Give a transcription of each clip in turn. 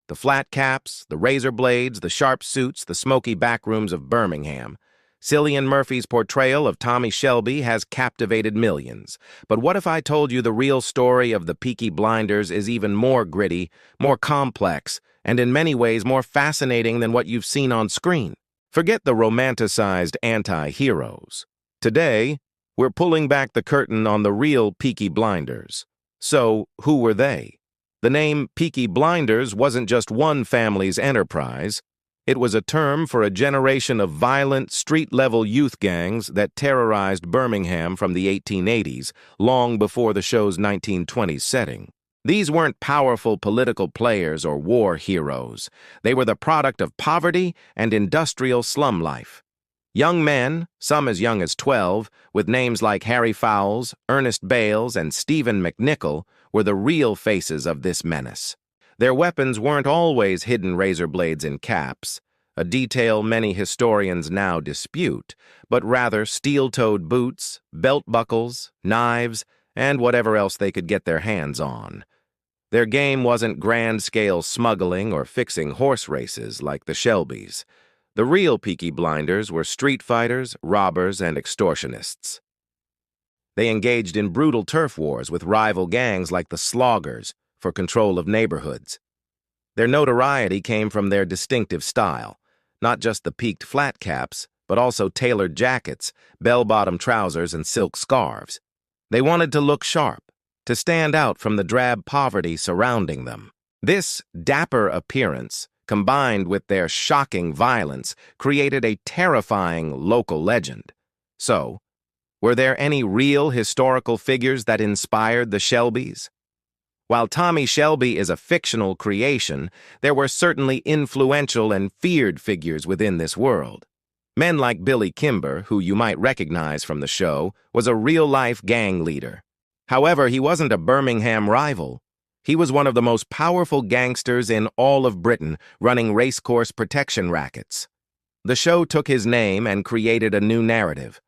The flat caps, the razor blades, the sharp suits, the smoky backrooms of Birmingham. Cillian Murphy's portrayal of Tommy Shelby has captivated millions. But what if I told you the real story of the Peaky Blinders is even more gritty, more complex, and in many ways more fascinating than what you've seen on screen? Forget the romanticized anti-heroes. Today, we're pulling back the curtain on the real Peaky Blinders. So, who were they? The name Peaky Blinders wasn't just one family's enterprise. It was a term for a generation of violent, street-level youth gangs that terrorized Birmingham from the 1880s, long before the show's 1920s setting. These weren't powerful political players or war heroes. They were the product of poverty and industrial slum life. Young men, some as young as 12, with names like Harry Fowles, Ernest Bales, and Stephen McNichol, were the real faces of this menace. Their weapons weren't always hidden razor blades and caps, a detail many historians now dispute, but rather steel-toed boots, belt buckles, knives, and whatever else they could get their hands on. Their game wasn't grand-scale smuggling or fixing horse races like the Shelbys. The real Peaky Blinders were street fighters, robbers, and extortionists. They engaged in brutal turf wars with rival gangs like the Sloggers for control of neighborhoods. Their notoriety came from their distinctive style, not just the peaked flat caps, but also tailored jackets, bell-bottom trousers, and silk scarves. They wanted to look sharp, to stand out from the drab poverty surrounding them. This dapper appearance, combined with their shocking violence, created a terrifying local legend. So, were there any real historical figures that inspired the Shelbys? While Tommy Shelby is a fictional creation, there were certainly influential and feared figures within this world. Men like Billy Kimber, who you might recognize from the show, was a real-life gang leader. However, he wasn't a Birmingham rival. He was one of the most powerful gangsters in all of Britain, running racecourse protection rackets. The show took his name and created a new narrative.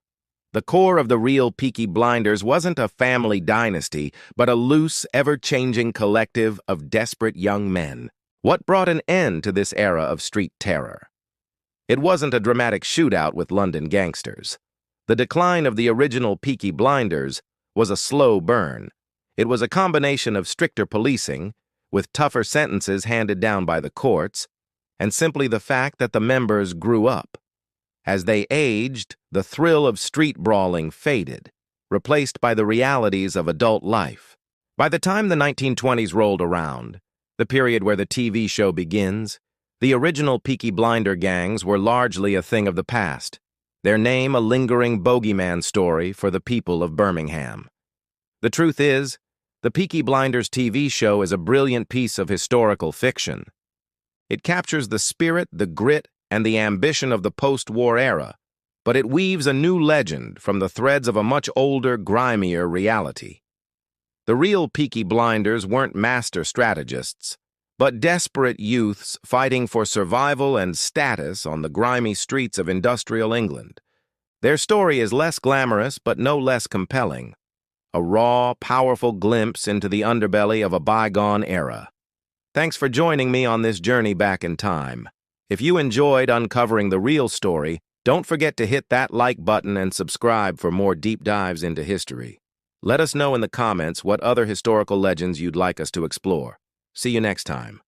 The core of the real Peaky Blinders wasn't a family dynasty, but a loose, ever-changing collective of desperate young men. What brought an end to this era of street terror? It wasn't a dramatic shootout with London gangsters. The decline of the original Peaky Blinders was a slow burn. It was a combination of stricter policing, with tougher sentences handed down by the courts, and simply the fact that the members grew up. As they aged, the thrill of street brawling faded, replaced by the realities of adult life. By the time the 1920s rolled around, the period where the TV show begins, the original Peaky Blinder gangs were largely a thing of the past, their name a lingering bogeyman story for the people of Birmingham. The truth is, the Peaky Blinders TV show is a brilliant piece of historical fiction. It captures the spirit, the grit, and the ambition of the post-war era, but it weaves a new legend from the threads of a much older, grimier reality. The real Peaky Blinders weren't master strategists, but desperate youths fighting for survival and status on the grimy streets of industrial England. Their story is less glamorous but no less compelling, a raw, powerful glimpse into the underbelly of a bygone era. Thanks for joining me on this journey back in time. If you enjoyed uncovering the real story, don't forget to hit that like button and subscribe for more deep dives into history. Let us know in the comments what other historical legends you'd like us to explore. See you next time.